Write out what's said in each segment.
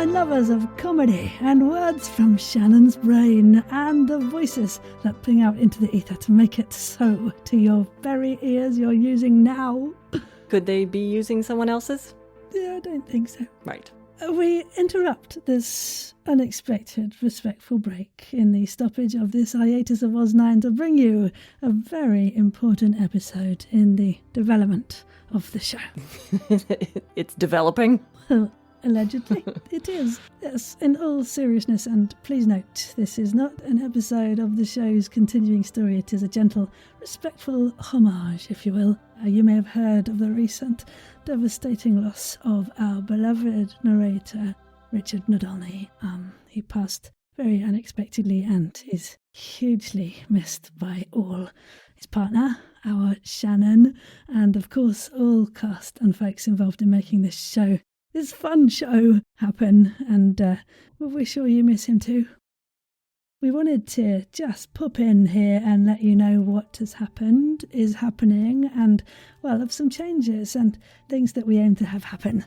9 lovers of comedy and words from Shannon's brain and the voices that ping out into the ether to make it so to your very ears you're using now. Could they be using someone else's? Yeah, I don't think so. Right. We interrupt this unexpected, respectful break in the stoppage of this hiatus of Oz 9 to bring you a very important episode in the development of the show. It's developing? Well, allegedly, it is. Yes, in all seriousness, and please note, this is not an episode of the show's continuing story. It is a gentle, respectful homage, if you will. You may have heard of the recent devastating loss of our beloved narrator, Richard Nadolny. He passed very unexpectedly and is hugely missed by all. His partner, our Shannon, and of course all cast and folks involved in making this fun show happen, and we're sure you miss him too. We wanted to just pop in here and let you know what has happened, is happening, and, well, of some changes and things that we aim to have happen.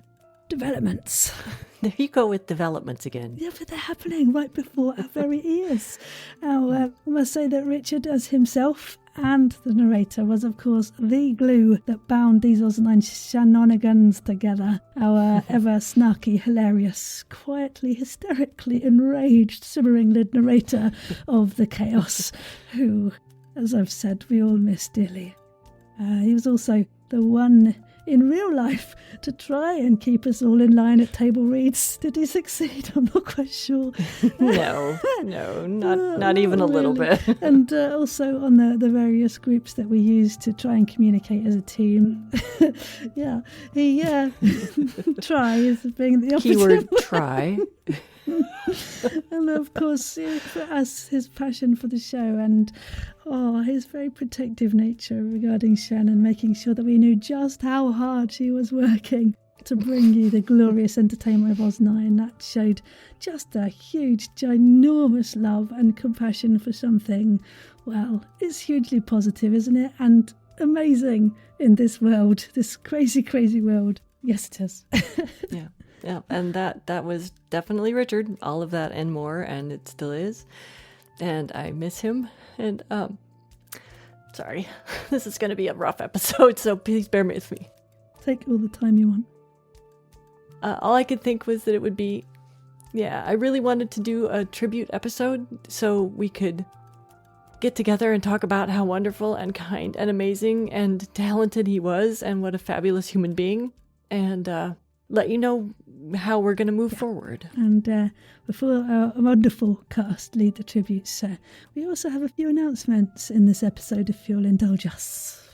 Developments. There you go with developments again. Yeah, but they're happening right before our very ears. Now, I must say that Richard as himself and the narrator was, of course, the glue that bound these Oz 9 shenanigans together. Our ever snarky, hilarious, quietly, hysterically enraged, simmering-lid narrator of the chaos, who, as I've said, we all miss dearly. He was also the one in real life to try and keep us all in line at table reads. Did he succeed? I'm not quite sure. No, not even a little bit. And also on the various groups that we use to try and communicate as a team. Yeah, he tries being the opposite. Keyword try. And of course, for us, his passion for the show and his very protective nature regarding Shannon, making sure that we knew just how hard she was working to bring you the glorious entertainment of Oz 9. That showed just a huge, ginormous love and compassion for something, well, it's hugely positive, isn't it? And amazing in this world, this crazy, crazy world. Yes, it is. Yeah, and that was definitely Richard, all of that and more, and it still is. And I miss him. And, sorry, this is going to be a rough episode, so please bear with me. Take all the time you want. All I could think was that it would be, I really wanted to do a tribute episode so we could get together and talk about how wonderful and kind and amazing and talented he was and what a fabulous human being. And, let you know how we're going to move forward. And before our wonderful cast lead the tributes, we also have a few announcements in this episode, if you'll indulge us.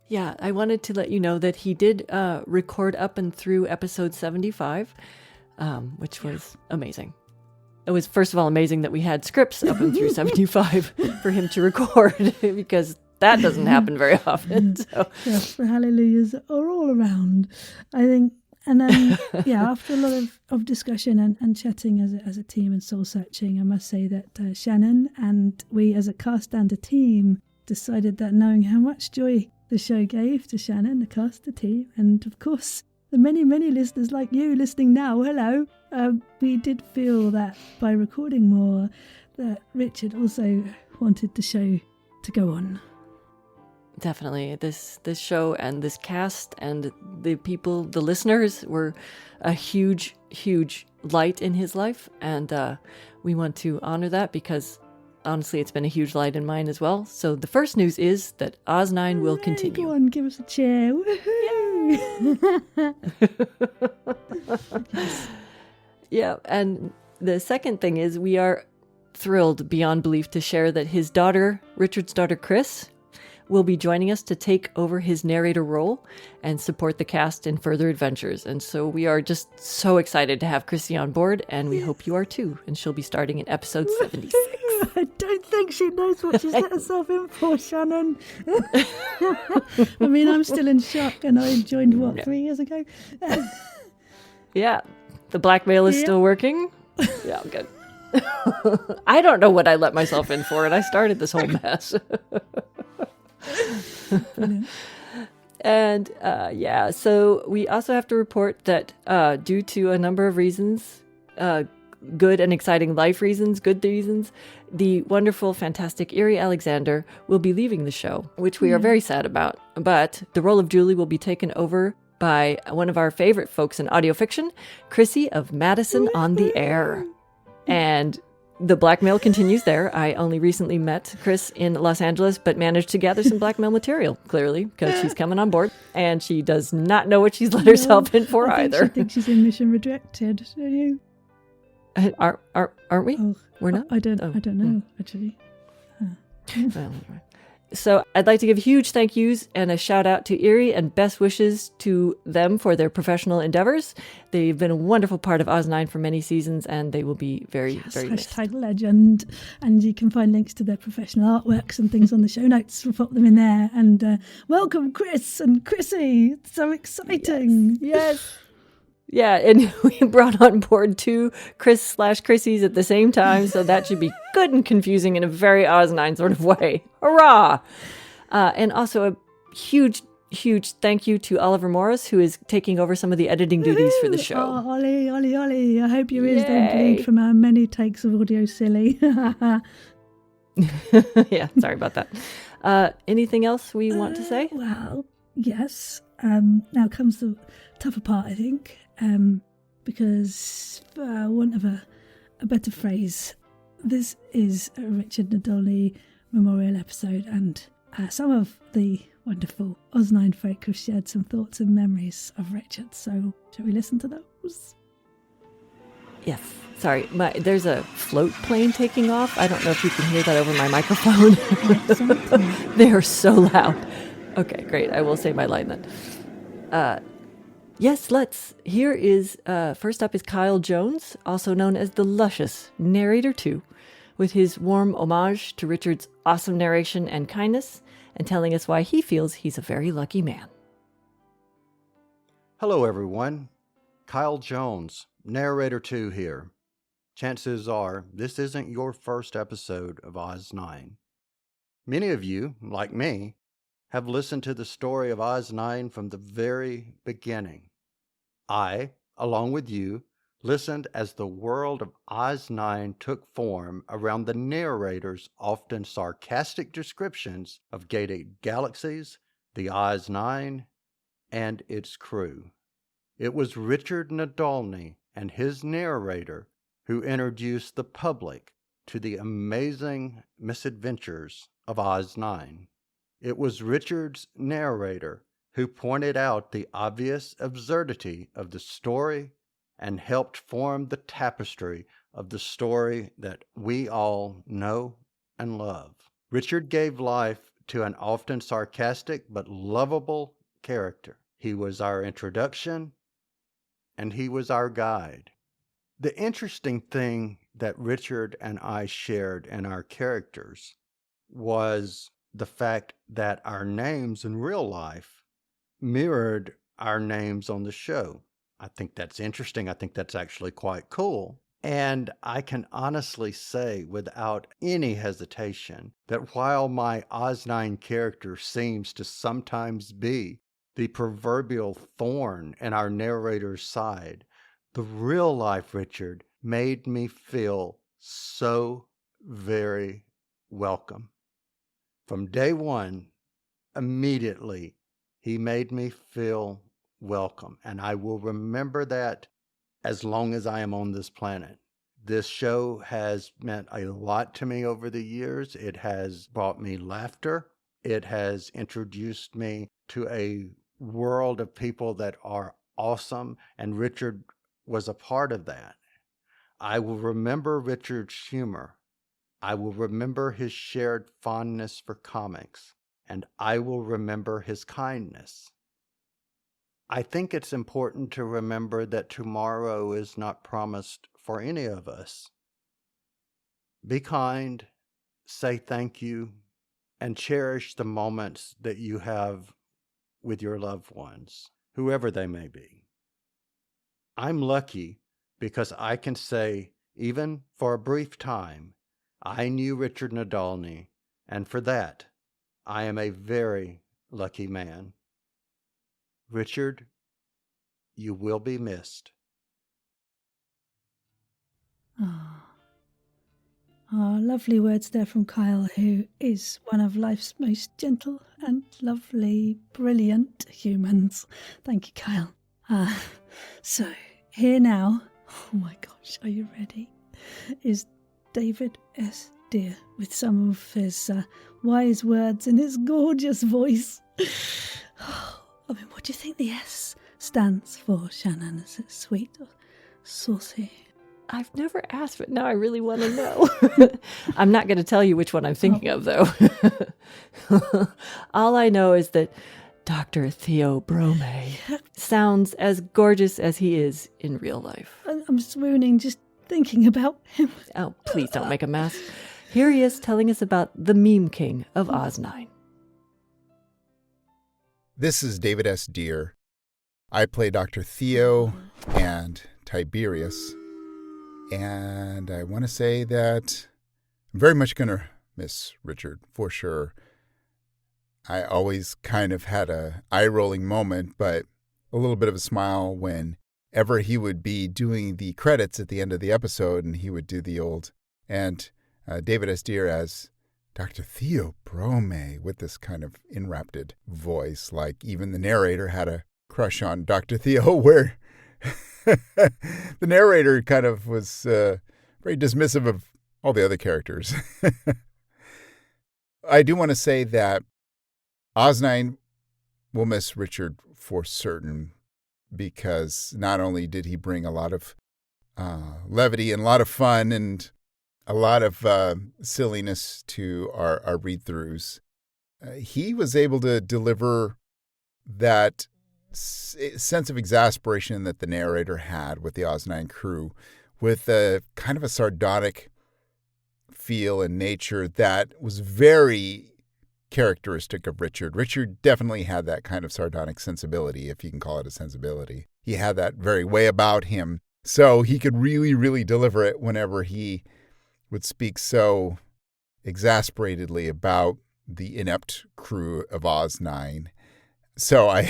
Yeah, I wanted to let you know that he did record up and through episode 75, which was amazing. It was, first of all, amazing that we had scripts up and through 75 for him to record, because that doesn't happen very often. So. Yes, the hallelujahs are all around, I think. And then, after a lot of discussion and chatting as a team and soul searching, I must say that Shannon and we as a cast and a team decided that knowing how much joy the show gave to Shannon, the cast, the team, and of course the many, many listeners like you listening now, hello, we did feel that by recording more, that Richard also wanted the show to go on. Definitely. This show and this cast and the people, the listeners, were a huge, huge light in his life. And we want to honor that because, honestly, it's been a huge light in mine as well. So the first news is that Oz 9 will continue. Go on, give us a cheer. Woohoo! Yes. Yeah, and the second thing is we are thrilled beyond belief to share that his daughter, Richard's daughter, Chris, will be joining us to take over his narrator role and support the cast in further adventures. And so we are just so excited to have Chrissy on board, and we hope you are too. And she'll be starting in episode 76. I don't think she knows what she's let herself in for, Shannon. I mean, I'm still in shock, and I joined, 3 years ago? Yeah, the blackmail is still working. Yeah, good. I don't know what I let myself in for, and I started this whole mess. And so we also have to report that due to a number of reasons, good and exciting life reasons, good reasons, the wonderful, fantastic Erie Alexander will be leaving the show, which we are very sad about. But the role of Julie will be taken over by one of our favorite folks in audio fiction, Chrissy of Madison on the Air. And the blackmail continues there. I only recently met Chris in Los Angeles, but managed to gather some blackmail material, clearly, because she's coming on board. And she does not know what she's let herself in for either. I think she's in Mission Rejected, don't you? Aren't we? Oh, we're not? I don't know, actually. Well, so I'd like to give huge thank yous and a shout out to Erie and best wishes to them for their professional endeavors. They've been a wonderful part of Oz 9 for many seasons, and they will be very missed. Hashtag legend. And you can find links to their professional artworks and things on the show notes. We'll pop them in there. And welcome, Chris and Chrissy. It's so exciting. Yes. Yeah, and we brought on board 2 Chris/Chrissies at the same time, so that should be good and confusing in a very Oz 9 sort of way. Hurrah! And also a huge thank you to Oliver Morris, who is taking over some of the editing duties for the show. Oh, Ollie. I hope your ears don't bleed from our many takes of audio silly. Yeah, sorry about that. Anything else we want to say? Well, yes. Now comes the tougher part, I think. Because, for want of a better phrase, this is a Richard Nadolny memorial episode, and some of the wonderful Oz9 folk have shared some thoughts and memories of Richard. So, shall we listen to those? Yes. Sorry, there's a float plane taking off. I don't know if you can hear that over my microphone. They are so loud. Okay, great. I will say my line then. Yes, let's. Here is, first up is Kyle Jones, also known as the luscious Narrator 2, with his warm homage to Richard's awesome narration and kindness, and telling us why he feels he's a very lucky man. Hello, everyone. Kyle Jones, Narrator 2 here. Chances are this isn't your first episode of Oz 9. Many of you, like me, have listened to the story of Oz 9 from the very beginning. I, along with you, listened as the world of Oz 9 took form around the narrator's often sarcastic descriptions of gated galaxies, the Oz 9, and its crew. It was Richard Nadolny and his narrator who introduced the public to the amazing misadventures of Oz 9. It was Richard's narrator who pointed out the obvious absurdity of the story and helped form the tapestry of the story that we all know and love. Richard gave life to an often sarcastic but lovable character. He was our introduction, and he was our guide. The interesting thing that Richard and I shared in our characters was the fact that our names in real life mirrored our names on the show. I think that's interesting. I think that's actually quite cool. And I can honestly say without any hesitation that while my Oz9 character seems to sometimes be the proverbial thorn in our narrator's side, the real life Richard made me feel so very welcome. From day one, immediately, he made me feel welcome, and I will remember that as long as I am on this planet. This show has meant a lot to me over the years. It has brought me laughter. It has introduced me to a world of people that are awesome, and Richard was a part of that. I will remember Richard's humor. I will remember his shared fondness for comics, and I will remember his kindness. I think it's important to remember that tomorrow is not promised for any of us. Be kind, say thank you, and cherish the moments that you have with your loved ones, whoever they may be. I'm lucky because I can say, even for a brief time, I knew Richard Nadolny, and for that, I am a very lucky man. Richard, you will be missed. Lovely words there from Kyle, who is one of life's most gentle and lovely, brilliant humans. Thank you, Kyle. So, here now, oh my gosh, are you ready? Is David S. Deer with some of his wise words in his gorgeous voice. I mean, what do you think the S stands for, Shannon? Is it sweet or saucy? I've never asked, but now I really want to know. I'm not going to tell you which one I'm thinking of, though. All I know is that Dr. Theo Brome sounds as gorgeous as he is in real life. I'm swooning just thinking about him. Oh, please don't make a mess. Here he is telling us about the meme king of Oz 9. This is David S. Deer. I play Dr. Theo and Tiberius. And I want to say that I'm very much going to miss Richard, for sure. I always kind of had a eye-rolling moment, but a little bit of a smile whenever he would be doing the credits at the end of the episode, and he would do the old, and David S. Deer as Dr. Theo Brome with this kind of enraptured voice, like even the narrator had a crush on Dr. Theo, where the narrator kind of was very dismissive of all the other characters. I do want to say that Oz 9 will miss Richard for certain, because not only did he bring a lot of levity and a lot of fun and a lot of silliness to our read-throughs, he was able to deliver that sense of exasperation that the narrator had with the Oz 9 crew, with a kind of a sardonic feel and nature that was very characteristic of Richard. Richard definitely had that kind of sardonic sensibility, if you can call it a sensibility. He had that very way about him. So he could really, really deliver it whenever he would speak so exasperately about the inept crew of Oz 9. So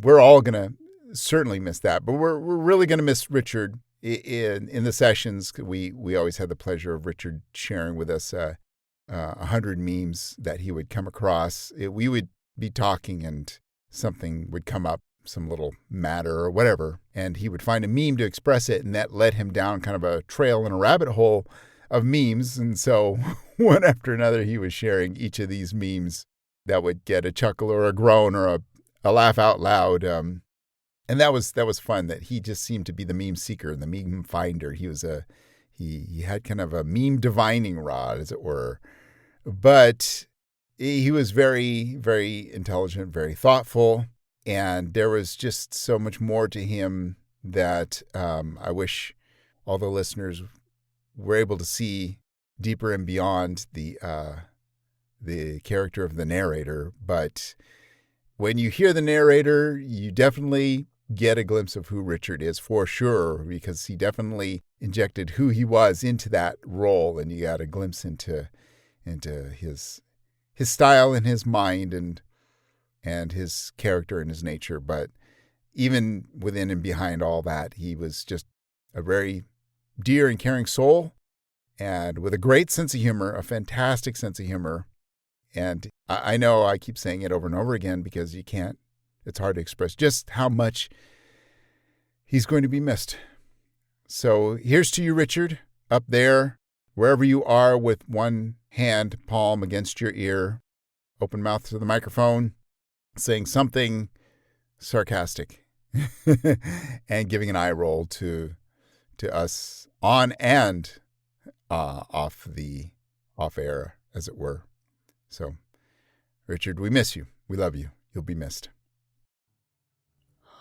we're all going to certainly miss that, but we're really going to miss Richard in the sessions. We always had the pleasure of Richard sharing with us 100 memes that he would come across. We would be talking and something would come up, some little matter or whatever, and he would find a meme to express it, and that led him down kind of a trail and a rabbit hole of memes. And so one after another, he was sharing each of these memes that would get a chuckle or a groan or a laugh out loud. And that was fun, that he just seemed to be the meme seeker and the meme finder. He was he had kind of a meme divining rod, as it were. But he was very, very intelligent, very thoughtful. And there was just so much more to him that I wish all the listeners were able to see deeper and beyond the character of the narrator. But when you hear the narrator, you definitely get a glimpse of who Richard is, for sure, because he definitely injected who he was into that role, and you got a glimpse into his style and his mind and his character and his nature. But even within and behind all that, he was just a very dear and caring soul, and with a great sense of humor, a fantastic sense of humor. And I know I keep saying it over and over again because it's hard to express just how much he's going to be missed. So here's to you, Richard, up there, wherever you are, with one hand palm against your ear, open mouth to the microphone, saying something sarcastic and giving an eye roll to us on and off air, as it were. So, Richard, we miss you. We love you. You'll be missed.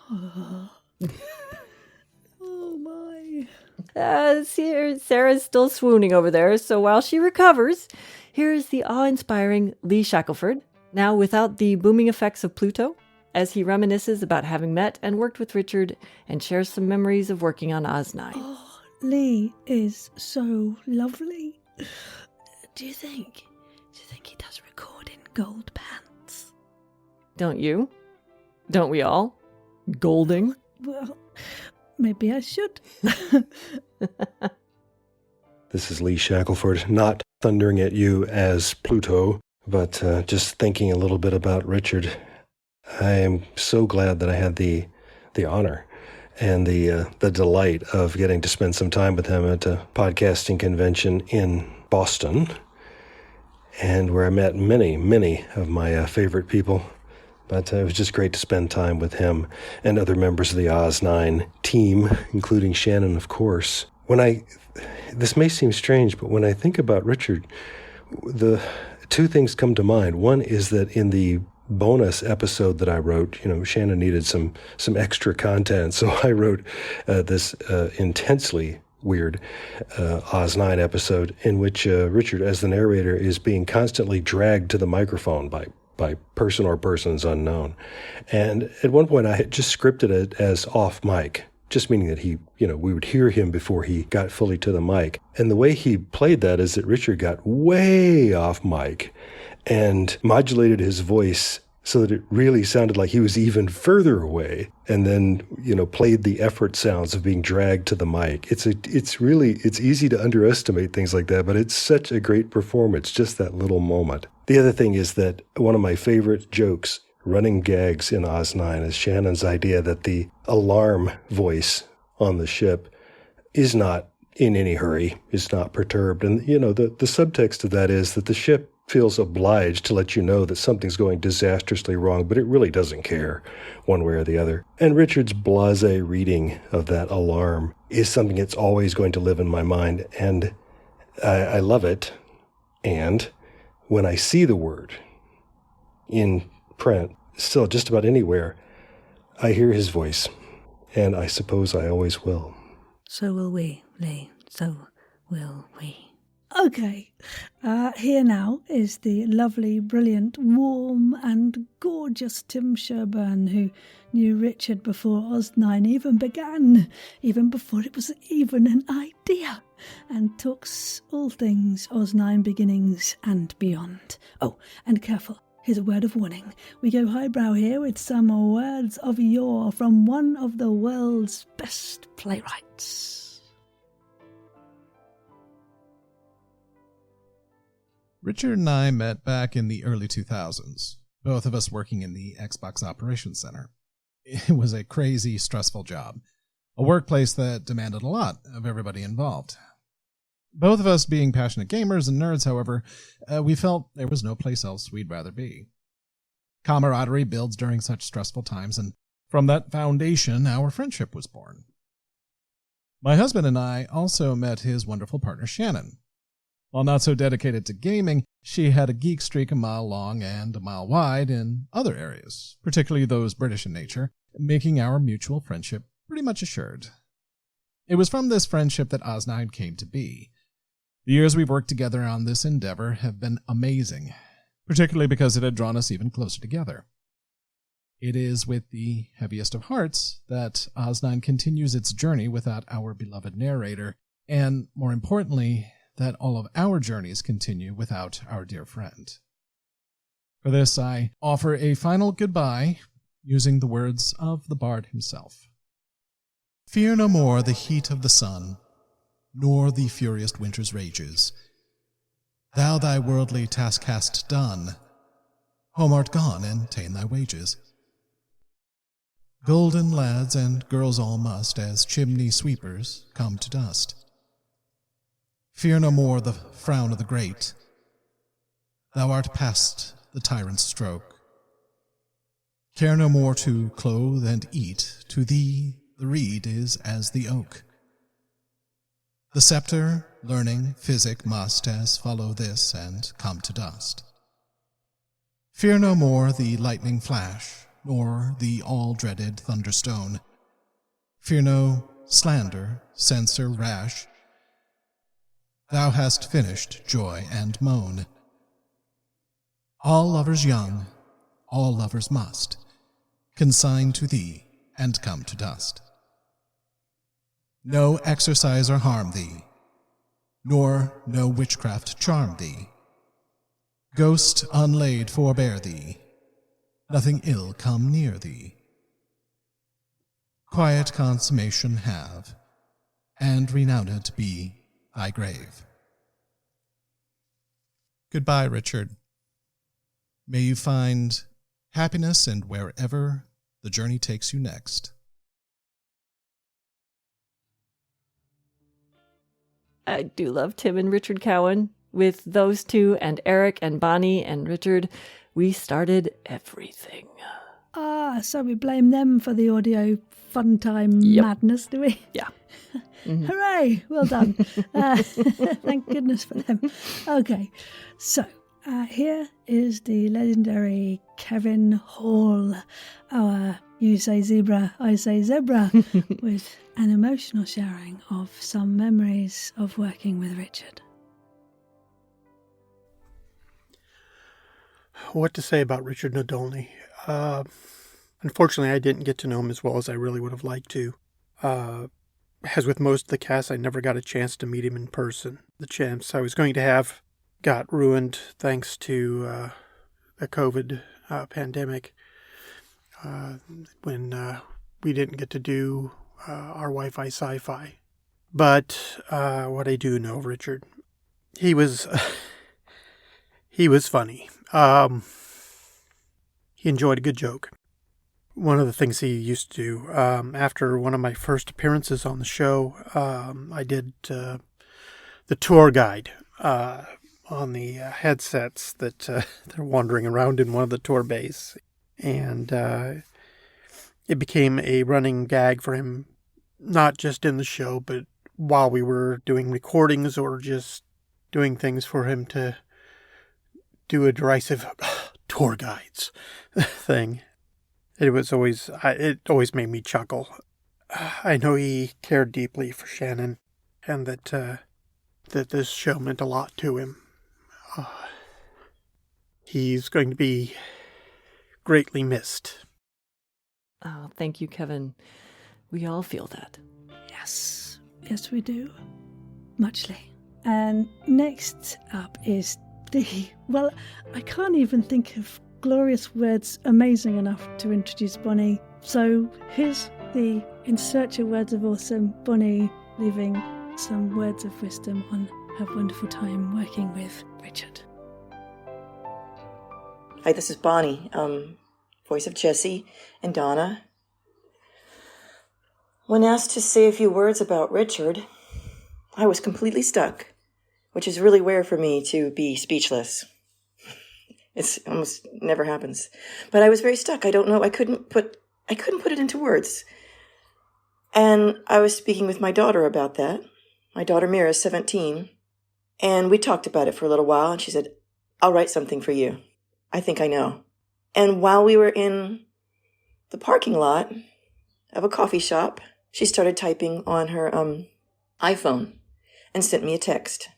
Oh my. Sarah's still swooning over there, so while she recovers, here's the awe-inspiring Lee Shackelford, now without the booming effects of Pluto, as he reminisces about having met and worked with Richard and shares some memories of working on Oz 9. Oh, Lee is so lovely. Do you think he does record in gold pants? Don't you? Don't we all? Golding. Well, maybe I should. This is Lee Shackelford, not thundering at you as Pluto, but just thinking a little bit about Richard. I am so glad that I had the honor and the delight of getting to spend some time with him at a podcasting convention in Boston, and where I met many, many of my favorite people. But it was just great to spend time with him and other members of the Oz9 team, including Shannon, of course. This may seem strange, but when I think about Richard, the two things come to mind. One is that in the bonus episode that I wrote, Shannon needed some extra content, so I wrote this intensely weird Oz9 episode in which Richard, as the narrator, is being constantly dragged to the microphone by person or persons unknown. And at one point I had just scripted it as off mic, just meaning that we would hear him before he got fully to the mic. And the way he played that is that Richard got way off mic and modulated his voice so that it really sounded like he was even further away, and then, played the effort sounds of being dragged to the mic. It's easy to underestimate things like that, but it's such a great performance, just that little moment. The other thing is that one of my favorite jokes, running gags in Oz9, is Shannon's idea that the alarm voice on the ship is not in any hurry, is not perturbed. And, the subtext of that is that the ship feels obliged to let you know that something's going disastrously wrong, but it really doesn't care one way or the other. And Richard's blasé reading of that alarm is something that's always going to live in my mind, and I love it. And when I see the word in print, still just about anywhere, I hear his voice, and I suppose I always will. So will we, Lee. So will we. Okay, here now is the lovely, brilliant, warm and gorgeous Tim Sherburn, who knew Richard before Oz9 even began, even before it was even an idea, and talks all things Oz9 beginnings and beyond. Oh, and careful, here's a word of warning. We go highbrow here with some words of yore from one of the world's best playwrights. Richard and I met back in the early 2000s, both of us working in the Xbox Operations Center. It was a crazy, stressful job, a workplace that demanded a lot of everybody involved. Both of us being passionate gamers and nerds, however, we felt there was no place else we'd rather be. Camaraderie builds during such stressful times, and from that foundation, our friendship was born. My husband and I also met his wonderful partner, Shannon. While not so dedicated to gaming, she had a geek streak a mile long and a mile wide in other areas, particularly those British in nature, making our mutual friendship pretty much assured. It was from this friendship that Oz9 came to be. The years we've worked together on this endeavor have been amazing, particularly because it had drawn us even closer together. It is with the heaviest of hearts that Oz9 continues its journey without our beloved narrator, and more importantly, that all of our journeys continue without our dear friend. For this, I offer a final goodbye using the words of the bard himself. Fear no more the heat of the sun, nor the furious winter's rages. Thou thy worldly task hast done, home art gone, and ta'en thy wages. Golden lads and girls all must, as chimney sweepers, come to dust. Fear no more the frown of the great. Thou art past the tyrant's stroke. Care no more to clothe and eat. To thee the reed is as the oak. The scepter, learning, physic must as follow this and come to dust. Fear no more the lightning flash, nor the all-dreaded thunderstone. Fear no slander, censor rash. Thou hast finished joy and moan. All lovers young, all lovers must, consign to thee and come to dust. No exercise or harm thee, nor no witchcraft charm thee. Ghost unlaid forbear thee, nothing ill come near thee. quiet consummation have, and renown it be thy grave. Goodbye, Richard. May you find happiness in wherever the journey takes you next. I do love Tim and Richard Cowan. With those two and Eric and Bonnie and Richard, we started everything. So we blame them for the audio fun time madness, do we? Yeah. Mm-hmm. Hooray! Well done. Thank goodness for them. Okay, so here is the legendary Kevin Hall, our You Say Zebra, I Say Zebra, with an emotional sharing of some memories of working with Richard. What to say about Richard Nadolny? Unfortunately, I didn't get to know him as well as I really would have liked to. As with most of the cast, I never got a chance to meet him in person. The chance I was going to have got ruined thanks to the COVID pandemic when we didn't get to do our Wi-Fi sci-fi. But what I do know of Richard, he was funny. He enjoyed a good joke. One of the things he used to do, after one of my first appearances on the show, I did the tour guide on the headsets that they're wandering around in one of the tour bays. And it became a running gag for him, not just in the show, but while we were doing recordings or just doing things for him to do a derisive tour guides thing. It always made me chuckle. I know he cared deeply for Shannon, and that this show meant a lot to him. He's going to be greatly missed. Oh, thank you, Kevin. We all feel that. Yes, we do. Muchly. And next up is I can't even think of glorious words amazing enough to introduce Bonnie. So here's the In Search of Words of Awesome, Bonnie leaving some words of wisdom on her wonderful time working with Richard. Hi, this is Bonnie, voice of Jessie and Donna. When asked to say a few words about Richard, I was completely stuck, which is really rare for me to be speechless. It almost never happens. But I was very stuck. I don't know. I couldn't put it into words. And I was speaking with my daughter about that. My daughter Mira is 17. And we talked about it for a little while. And she said, I'll write something for you. I think I know. And while we were in the parking lot of a coffee shop, she started typing on her iPhone and sent me a text.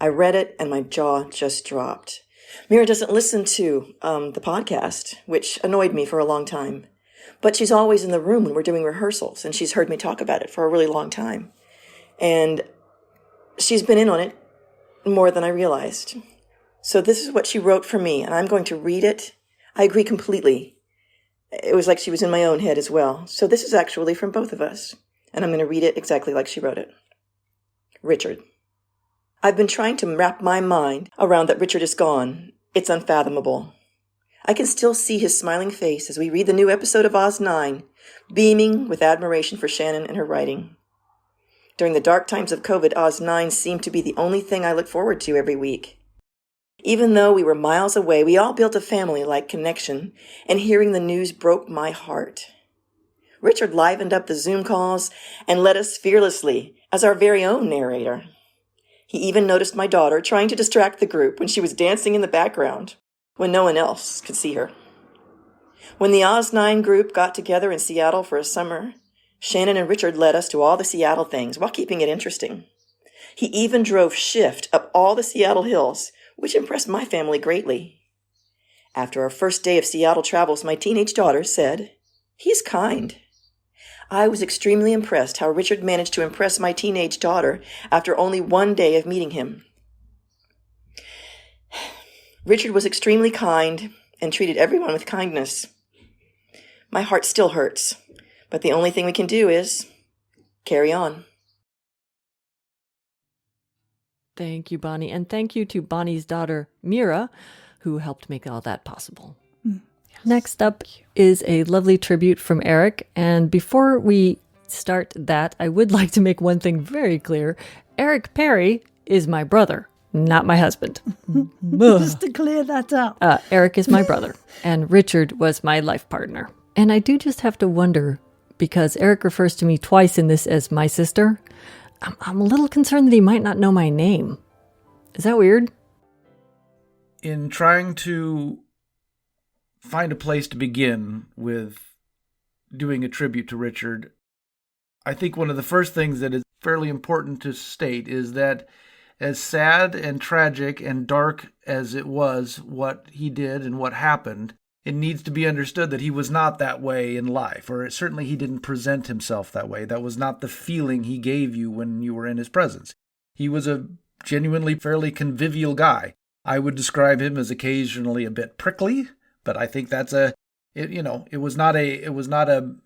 I read it and my jaw just dropped. Mira doesn't listen to the podcast, which annoyed me for a long time. But she's always in the room when we're doing rehearsals, and she's heard me talk about it for a really long time. And she's been in on it more than I realized. So this is what she wrote for me, and I'm going to read it. I agree completely. It was like she was in my own head as well. So this is actually from both of us, and I'm going to read it exactly like she wrote it. Richard. I've been trying to wrap my mind around that Richard is gone. It's unfathomable. I can still see his smiling face as we read the new episode of Oz 9, beaming with admiration for Shannon and her writing. During the dark times of COVID, Oz 9 seemed to be the only thing I look forward to every week. Even though we were miles away, we all built a family-like connection, and hearing the news broke my heart. Richard livened up the Zoom calls and led us fearlessly as our very own narrator. He even noticed my daughter trying to distract the group when she was dancing in the background, when no one else could see her. When the Oz 9 group got together in Seattle for a summer, Shannon and Richard led us to all the Seattle things while keeping it interesting. He even drove Shift up all the Seattle hills, which impressed my family greatly. After our first day of Seattle travels, my teenage daughter said, "He's kind." I was extremely impressed how Richard managed to impress my teenage daughter after only one day of meeting him. Richard was extremely kind and treated everyone with kindness. My heart still hurts, But the only thing we can do is carry on. Thank you, Bonnie. And thank you to Bonnie's daughter, Mira, who helped make all that possible. Next up is a lovely tribute from Eric. And before we start that, I would like to make one thing very clear. Eric Perry is my brother, not my husband. Just to clear that up. Eric is my brother, and Richard was my life partner. And I do just have to wonder, because Eric refers to me twice in this as my sister, I'm a little concerned that he might not know my name. Is that weird? In trying to find a place to begin with doing a tribute to Richard, I think one of the first things that is fairly important to state is that as sad and tragic and dark as it was what he did and what happened, it needs to be understood that he was not that way in life, or certainly he didn't present himself that way. That was not the feeling he gave you when you were in his presence. He was a genuinely fairly convivial guy. I would describe him as occasionally a bit prickly, but I think that's it was not a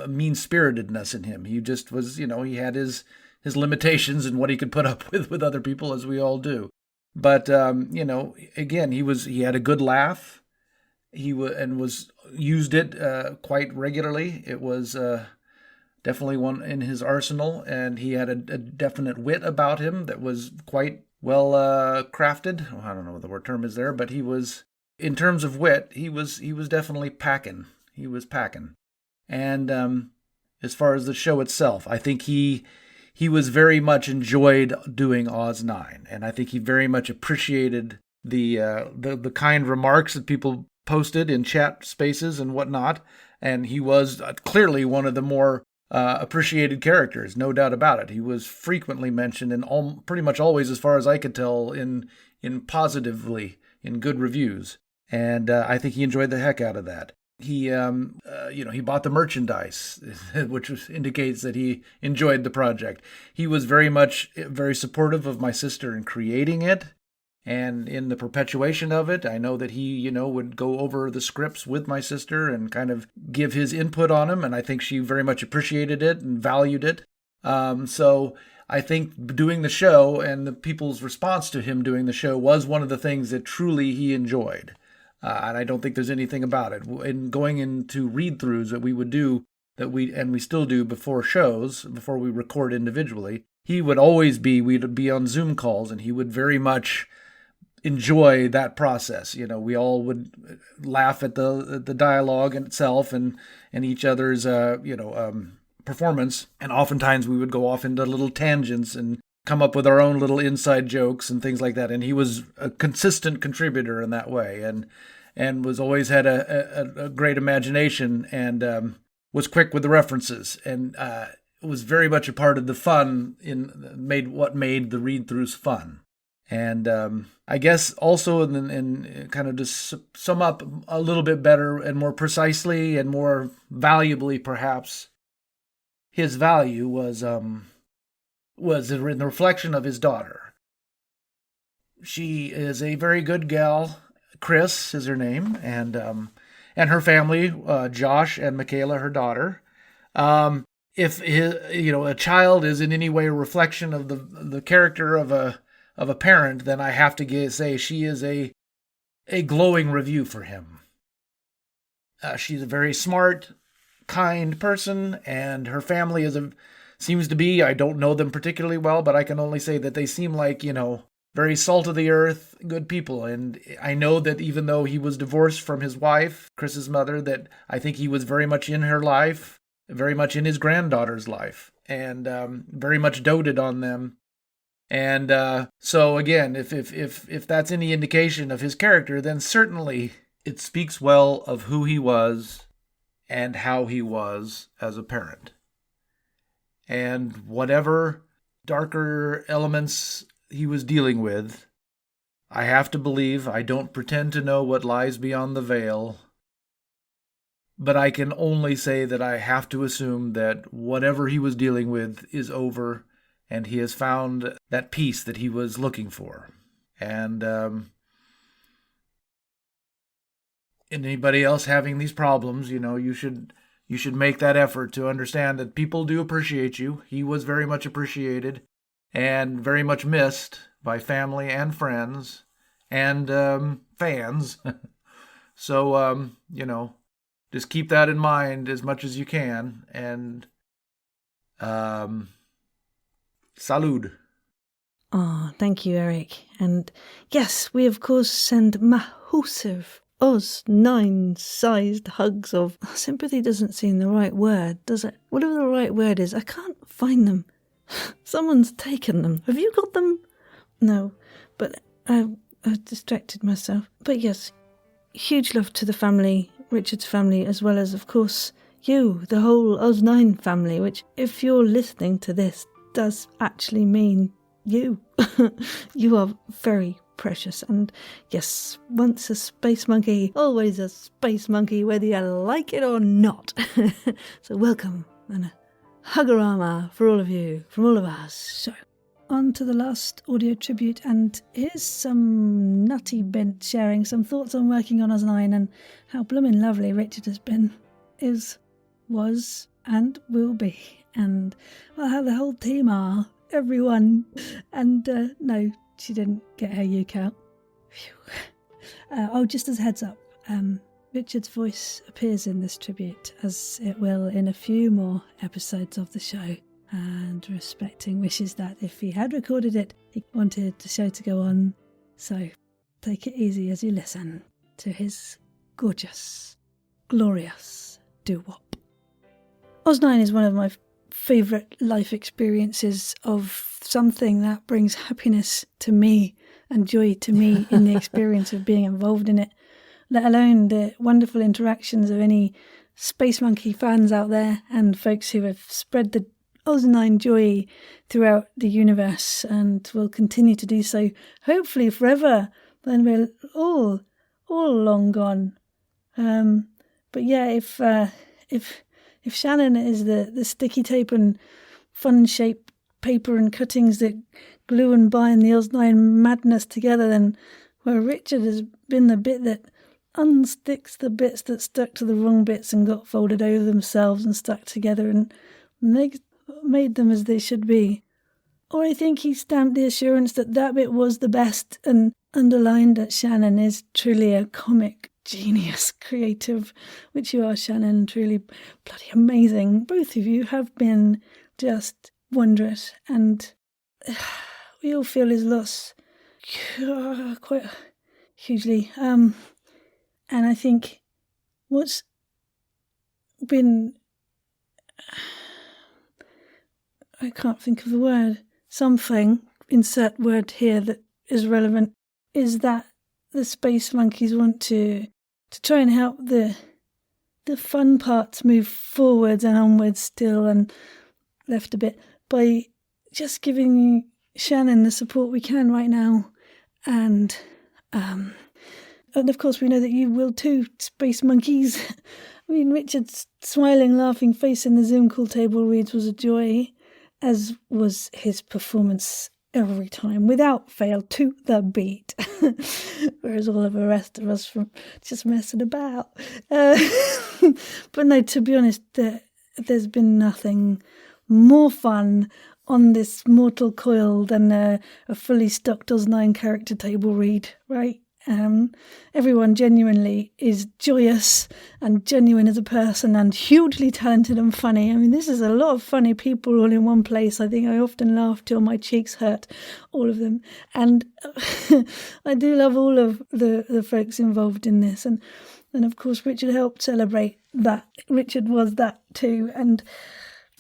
mean-spiritedness in him. He just was, he had his limitations and what he could put up with other people, as we all do. But again, he had a good laugh. He was used it quite regularly. It was definitely one in his arsenal, and he had a definite wit about him that was quite well crafted. Well, I don't know what the word term is there, but he was, in terms of wit, he was definitely packing. He was packing. And as far as the show itself, I think he was very much enjoyed doing Oz 9, and I think he very much appreciated the kind remarks that people posted in chat spaces and whatnot, and he was clearly one of the more appreciated characters, no doubt about it. He was frequently mentioned, and pretty much always, as far as I could tell, in positively, in good reviews, and I think he enjoyed the heck out of that. He bought the merchandise, which indicates that he enjoyed the project. He was very supportive of my sister in creating it and in the perpetuation of it. I know that he, would go over the scripts with my sister and kind of give his input on them, and I think she very much appreciated it and valued it. So I think doing the show and the people's response to him doing the show was one of the things that truly he enjoyed. And I don't think there's anything about it. In going into read-throughs that we would do, we still do before shows, before we record individually, we'd be on Zoom calls, and he would very much enjoy that process. We all would laugh at the dialogue in itself and each other's performance, and oftentimes we would go off into little tangents and come up with our own little inside jokes and things like that. And he was a consistent contributor in that way, and was always had a great imagination, and was quick with the references, and was very much a part of the fun what made the read-throughs fun. And I guess also, in kind of to sum up a little bit better and more precisely and more valuably, perhaps, his value was in the reflection of his daughter. She is a very good gal. Chris is her name, and her family, Josh and Michaela, her daughter. If a child is in any way a reflection of the character of a parent, then I have to say she is a glowing review for him. She's a very smart, kind person, and her family seems to be, I don't know them particularly well, but I can only say that they seem like, very salt of the earth, good people. And I know that even though he was divorced from his wife, Chris's mother, that I think he was very much in her life, very much in his granddaughter's life, and very much doted on them. And so again, if that's any indication of his character, then certainly it speaks well of who he was and how he was as a parent. And whatever darker elements he was dealing with, I have to believe, I don't pretend to know what lies beyond the veil, but I can only say that I have to assume that whatever he was dealing with is over, and he has found that peace that he was looking for. And anybody else having these problems, you should you should make that effort to understand that people do appreciate you. He was very much appreciated and very much missed by family and friends and fans. So, just keep that in mind as much as you can. And salud. Ah, thank you, Eric. And yes, we of course send massive Oz9-sized hugs of... Sympathy doesn't seem the right word, does it? Whatever the right word is, I can't find them. Someone's taken them. Have you got them? No, but I distracted myself. But yes, huge love to the family, Richard's family, as well as, of course, you, the whole Oz9 family, which, if you're listening to this, does actually mean you. You are very precious. And yes, once a space monkey, always a space monkey, whether you like it or not. So welcome, and a huggerama for all of you, from all of us. So, on to the last audio tribute, and here's some nutty bent sharing some thoughts on working on Oz9 and how bloomin' lovely Richard has been, is, was, and will be, and well, how the whole team are, everyone. And no, she didn't get her uke out. Just as a heads up, Richard's voice appears in this tribute, as it will in a few more episodes of the show, and respecting wishes that if he had recorded it, he wanted the show to go on. So take it easy as you listen to his gorgeous, glorious doo-wop. Oz9 is one of my favourite life experiences of something that brings happiness to me and joy to me in the experience of being involved in it, let alone the wonderful interactions of any Space Monkey fans out there and folks who have spread the Oz9 joy throughout the universe and will continue to do so, hopefully forever, when we're all long gone. But yeah, if Shannon is the sticky tape and fun shaped paper and cuttings that glue and bind the Oz9 madness together, then Richard has been the bit that unsticks the bits that stuck to the wrong bits and got folded over themselves and stuck together and made them as they should be. Or I think he stamped the assurance that bit was the best and underlined that Shannon is truly a comic genius, creative, which you are, Shannon, truly bloody amazing. Both of you have been just wondrous, and we all feel his loss quite hugely. And I think what's been... I can't think of the word. Something, insert word here that is relevant, is that the Space Monkeys want to try and help the fun parts move forwards and onwards still, and left a bit, by just giving Shannon the support we can right now. And of course we know that you will too, Space Monkeys. I mean, Richard's smiling, laughing face in the Zoom call table reads was a joy, as was his performance every time, without fail, to the beat. Whereas all of the rest of us from just messing about. But no, to be honest, there's been nothing more fun on this mortal coil than a fully stocked Oz9 character table read, right? Everyone genuinely is joyous and genuine as a person and hugely talented and funny. I mean, this is a lot of funny people all in one place. I think I often laugh till my cheeks hurt, all of them. And I do love all of the folks involved in this. And of course, Richard helped celebrate that. Richard was that too. And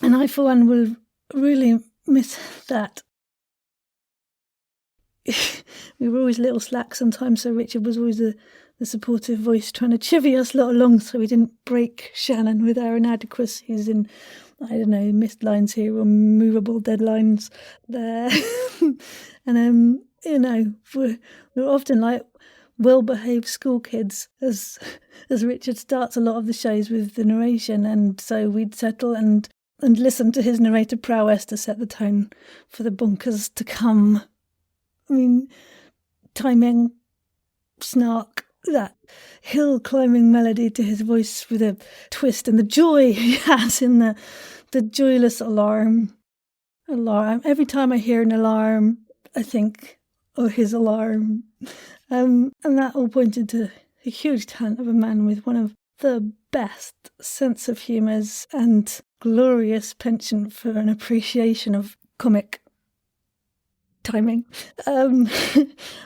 I, for one, will really miss that. We were always a little slack sometimes, so Richard was always the supportive voice trying to chivvy us lot along so we didn't break Shannon with our inadequacies in, I don't know, missed lines here or movable deadlines there. And we're often like well-behaved school kids, as Richard starts a lot of the shows with the narration, and so we'd settle and listen to his narrator prowess to set the tone for the bonkers to come. I mean, timing, snark, that hill climbing melody to his voice with a twist, and the joy he has in the joyless alarm. Every time I hear an alarm, I think, oh, his alarm. And that all pointed to a huge talent of a man with one of the best sense of humours and glorious penchant for an appreciation of comic timing. I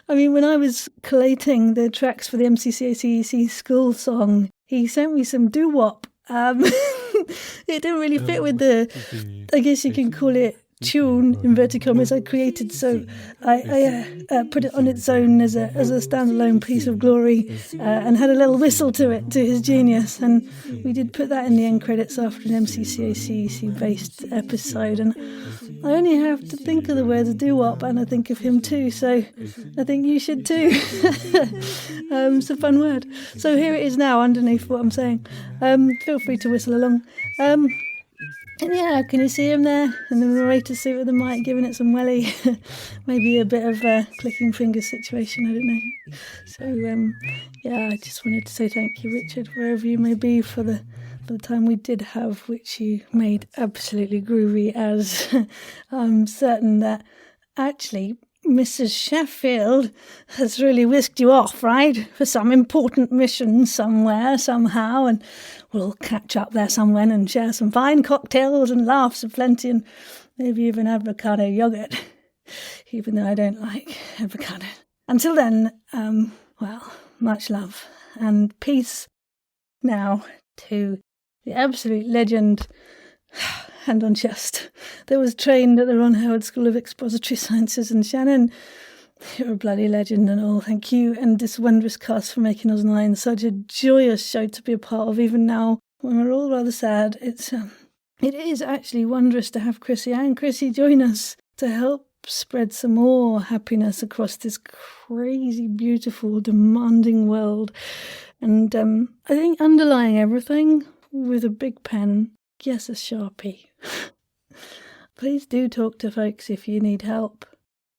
mean, when I was collating the tracks for the MCCACEC school song, he sent me some doo-wop. It didn't really fit with the, I guess you can call it, tune, inverted commas, I created, so I put it on its own as a standalone piece of glory, and had a little whistle to it, to his genius, and we did put that in the end credits after an MCCACEC based episode, and I only have to think of the words doo-wop and I think of him too, so I think you should too. It's a fun word. So here it is now underneath what I'm saying. Feel free to whistle along. And yeah, can you see him there? In the narrator suit with the mic, giving it some welly. Maybe a bit of a clicking fingers situation, I don't know. So, yeah, I just wanted to say thank you, Richard, wherever you may be, for the time we did have, which you made absolutely groovy, as I'm certain that actually Mrs. Sheffield has really whisked you off, right, for some important mission somewhere, somehow, and we'll catch up there somewhere and share some fine cocktails and laughs aplenty, and maybe even avocado yogurt, even though I don't like avocado. Until then, well, much love and peace now to the absolute legend, hand on chest, that was trained at the Ron Howard School of Expository Sciences. And Shannon, you're a bloody legend and all, thank you, and this wondrous cast for making Oz 9 such a joyous show to be a part of, even now when we're all rather sad. It is actually wondrous to have Chrissy and Chrissy join us to help spread some more happiness across this crazy, beautiful, demanding world. And I think underlying everything, with a big pen, yes, a Sharpie. Please do talk to folks if you need help.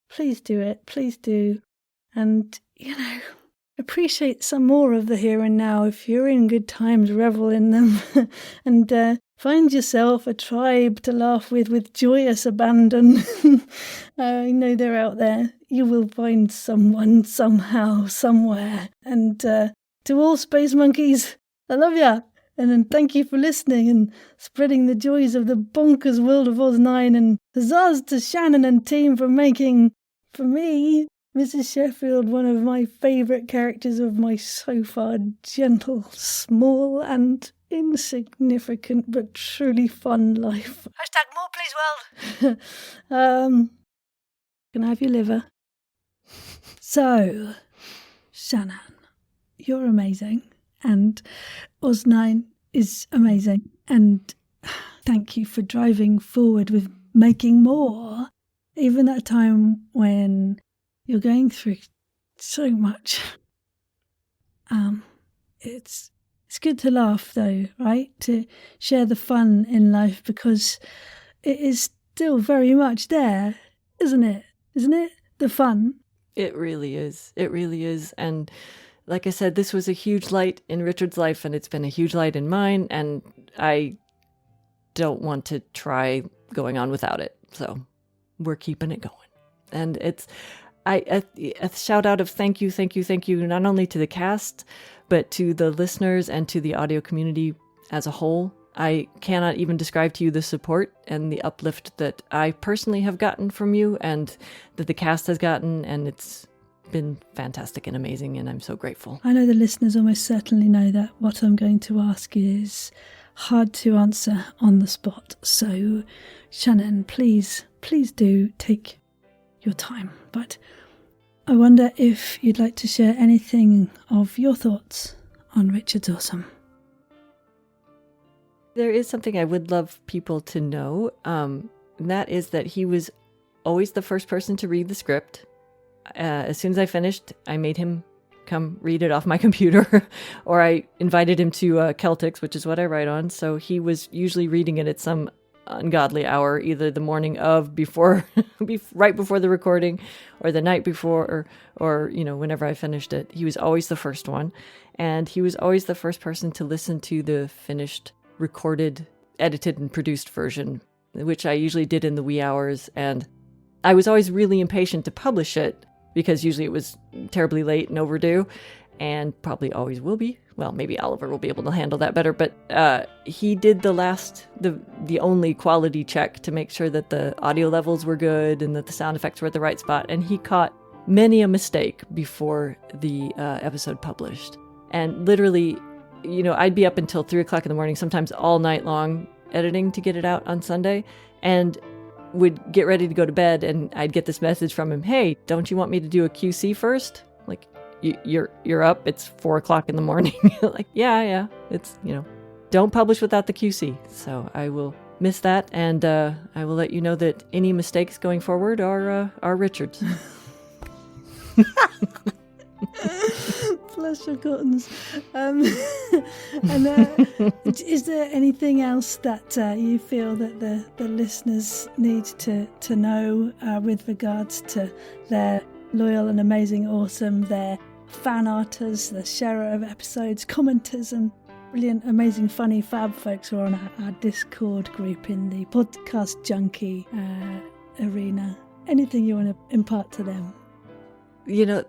Please do it. Please do. And, appreciate some more of the here and now. If you're in good times, revel in them. And find yourself a tribe to laugh with joyous abandon. I know they're out there. You will find someone, somehow, somewhere. And to all space monkeys, I love ya. And then thank you for listening and spreading the joys of the bonkers world of Oz 9. And huzzahs to Shannon and team for making, for me, Mrs. Sheffield one of my favourite characters of my so far gentle, small and insignificant but truly fun life. Hashtag more please world. Can I have your liver? So, Shannon, you're amazing. And Oz 9 is amazing, and thank you for driving forward with making more, even at a time when you're going through so much. It's good to laugh though, right? To share the fun in life, because it is still very much there, isn't it? Isn't it? The fun. It really is. It really is. And like I said, this was a huge light in Richard's life, and it's been a huge light in mine, and I don't want to try going on without it. So we're keeping it going. And it's a shout out of thank you, not only to the cast, but to the listeners and to the audio community as a whole. I cannot even describe to you the support and the uplift that I personally have gotten from you, and that the cast has gotten, and it's been fantastic and amazing, and I'm so grateful. I know the listeners almost certainly know that what I'm going to ask is hard to answer on the spot. So, Shannon, please do take your time. But I wonder if you'd like to share anything of your thoughts on Richard's Awesome. There is something I would love people to know, and that is that he was always the first person to read the script. As soon as I finished, I made him come read it off my computer, or I invited him to Celtics, which is what I write on. So he was usually reading it at some ungodly hour, either the morning of, before, right before the recording, or the night before, or whenever I finished it. He was always the first one, and he was always the first person to listen to the finished, recorded, edited, and produced version, which I usually did in the wee hours. And I was always really impatient to publish it, because usually it was terribly late and overdue, and probably always will be. Well, maybe Oliver will be able to handle that better, but he did the only quality check to make sure that the audio levels were good and that the sound effects were at the right spot, and he caught many a mistake before the episode published. And literally, I'd be up until 3 o'clock in the morning, sometimes all night long, editing to get it out on Sunday, and would get ready to go to bed, and I'd get this message from him, "Hey, don't you want me to do a QC first? Like, you're up, it's 4 o'clock in the morning." Like, yeah, it's, don't publish without the QC. So I will miss that, and I will let you know that any mistakes going forward are Richard's. Bless your cottons. And is there anything else that you feel that the listeners need to know with regards to their loyal and amazing, awesome, their fan arters, the sharer of episodes, commenters, and brilliant, amazing, funny, fab folks who are on our Discord group in the Podcast Junkie arena? Anything you want to impart to them? Yeah,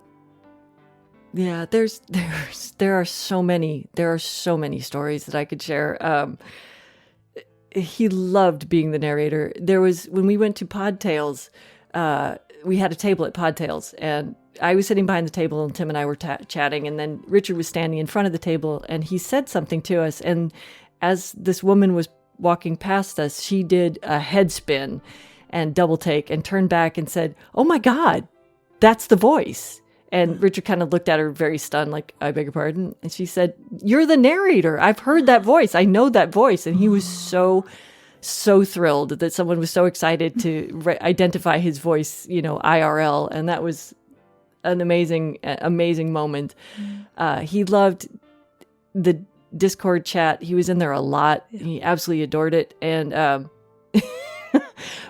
there are so many stories that I could share. He loved being the narrator. There was, when we went to Podtails, we had a table at Podtails, and I was sitting behind the table, and Tim and I were chatting, and then Richard was standing in front of the table, and he said something to us, and as this woman was walking past us, she did a head spin and double take and turned back and said, "Oh my God, that's the voice." And Richard kind of looked at her very stunned, like, "I beg your pardon?" And she said, "You're the narrator. I've heard that voice. I know that voice." And he was so thrilled that someone was so excited to identify his voice, IRL. And that was an amazing moment. He loved the Discord chat. He was in there a lot. Yeah. He absolutely adored it. And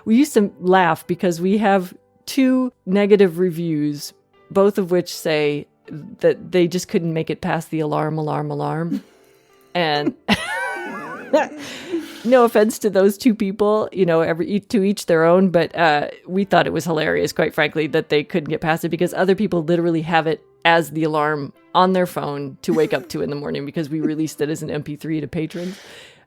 we used to laugh because we have 2 negative reviews, both of which say that they just couldn't make it past the alarm. And no offense to those 2 people, to each their own, but we thought it was hilarious, quite frankly, that they couldn't get past it, because other people literally have it as the alarm on their phone to wake up to in the morning, because we released it as an MP3 to patrons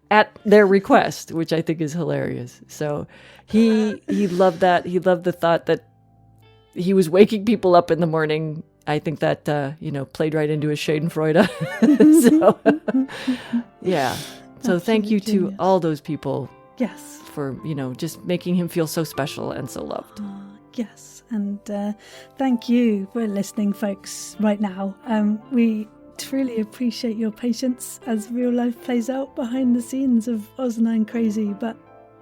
at their request, which I think is hilarious. So he loved that. He loved the thought that he was waking people up in the morning. I think that, played right into his Schadenfreude. So, yeah. So thank you to all those people. Yes. For, just making him feel so special and so loved. Yes. And thank you for listening, folks, right now. We truly appreciate your patience as real life plays out behind the scenes of Oz9 Crazy. But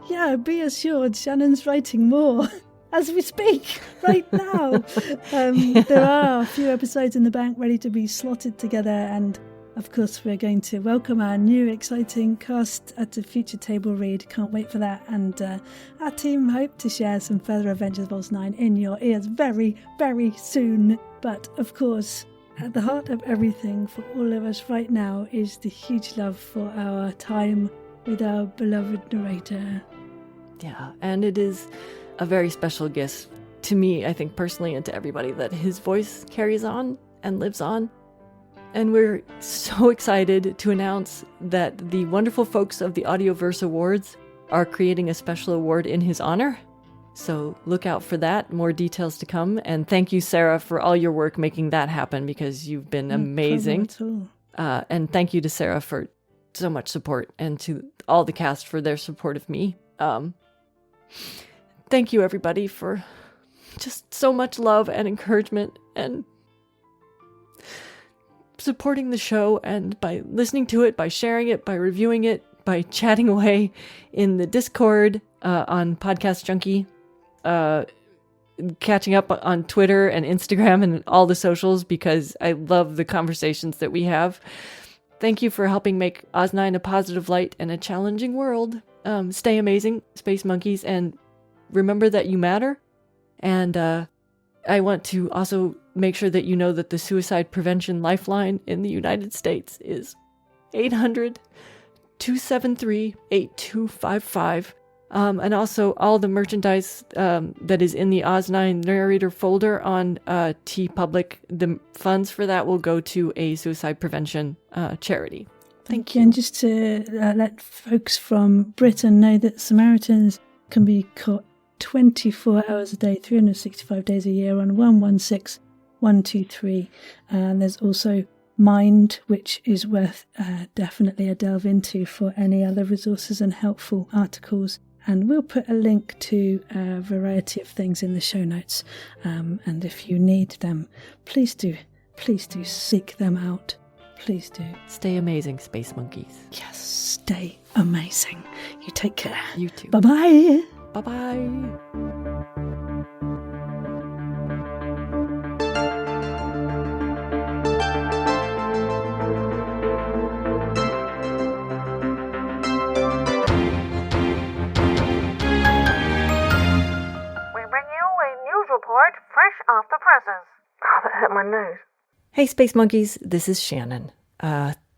yeah, be assured, Shannon's writing more as we speak right now. There are a few episodes in the bank ready to be slotted together, and of course we're going to welcome our new exciting cast at a future table read. Can't wait for that, and our team hope to share some further adventures of Oz9 in your ears very, very soon. But of course, at the heart of everything for all of us right now is the huge love for our time with our beloved narrator. Yeah, and it is a very special gift to me, I think personally, and to everybody, that his voice carries on and lives on. And we're so excited to announce that the wonderful folks of the Audioverse Awards are creating a special award in his honor. So look out for that. More details to come. And thank you, Sarah, for all your work making that happen, because you've been amazing. And thank you to Sarah for so much support, and to all the cast for their support of me. Thank you, everybody, for just so much love and encouragement and supporting the show, and by listening to it, by sharing it, by reviewing it, by chatting away in the Discord, on Podcast Junkie, catching up on Twitter and Instagram and all the socials, because I love the conversations that we have. Thank you for helping make Oz9 a positive light in a challenging world. stay amazing, Space Monkeys, and remember that you matter. And I want to also make sure that you know that the suicide prevention lifeline in the United States is 800-273-8255. And also all the merchandise that is in the Oz9 Narrator folder on TeePublic, the funds for that will go to a suicide prevention charity. Thank you. And just to let folks from Britain know that Samaritans can be caught 24 hours a day, 365 days a year on 116123. And there's also Mind, which is worth definitely a delve into for any other resources and helpful articles. And we'll put a link to a variety of things in the show notes. And if you need them, please do seek them out. Please do. Stay amazing, Space Monkeys. Yes, stay amazing. You take care. You too. Bye-bye. Bye-bye. Report fresh off the presses. Oh, that hurt my nose. Hey, Space Monkeys, this is Shannon,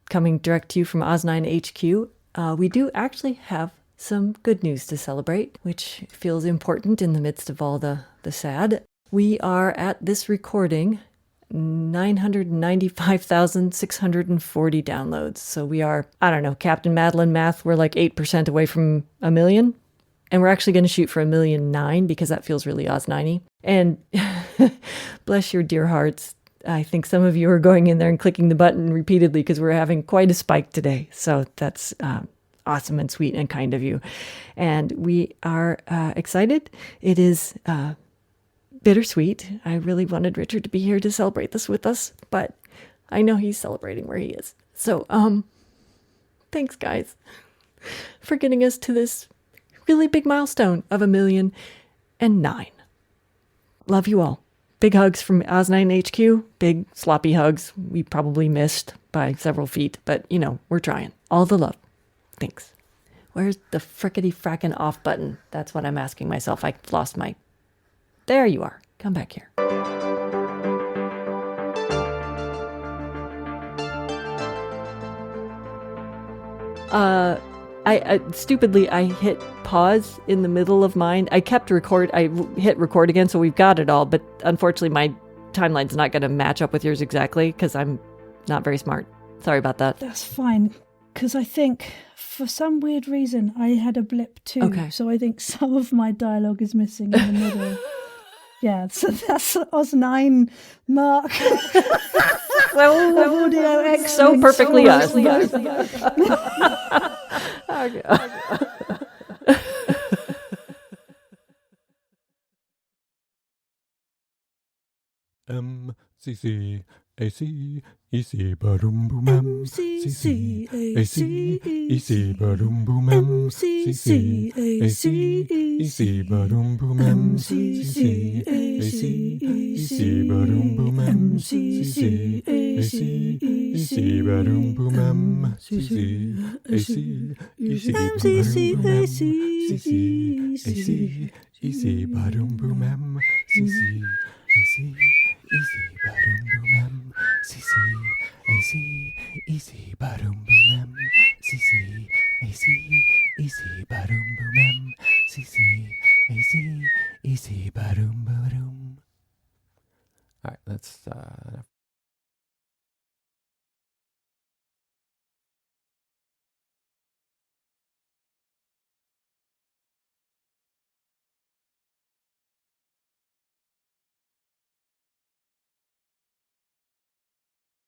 coming direct to you from Oz9 HQ. We do actually have some good news to celebrate, which feels important in the midst of all the sad. We are at this recording 995,640 downloads. So we are, I don't know, Captain Madeline math, we're like 8% away from 1 million. And we're actually going to shoot for 1,000,009 because that feels really Oz9-y. And bless your dear hearts, I think some of you are going in there and clicking the button repeatedly because we're having quite a spike today. So that's awesome and sweet and kind of you. And we are excited. It is bittersweet. I really wanted Richard to be here to celebrate this with us, but I know he's celebrating where he is. So thanks, guys, for getting us to this really big milestone of 1,000,009. Love you all. Big hugs from Oz9 HQ. Big sloppy hugs. We probably missed by several feet, but you know, we're trying. All the love. Thanks. Where's the frickety frackin' off button? That's what I'm asking myself. I lost my... There you are. Come back here. I stupidly, I hit pause in the middle of mine. I hit record again, so we've got it all, but unfortunately my timeline's not going to match up with yours exactly, because I'm not very smart. Sorry about that. That's fine, because I think, for some weird reason, I had a blip too, okay. So I think some of my dialogue is missing in the middle. Yeah, so that's Oz9 mark. So, audio excellence. So perfectly us. Okay. MCC AC EC barum boom MCC AC EC barum boom MCC AC EC barum boom MCC AC EC barum boom MCC AC EC barum boom MCC AC EC AC barum boom MCC AC Easy barum boom CC AC easy barum boom CC AC easy barum boom CC AC easy barum boom. All right, that's enough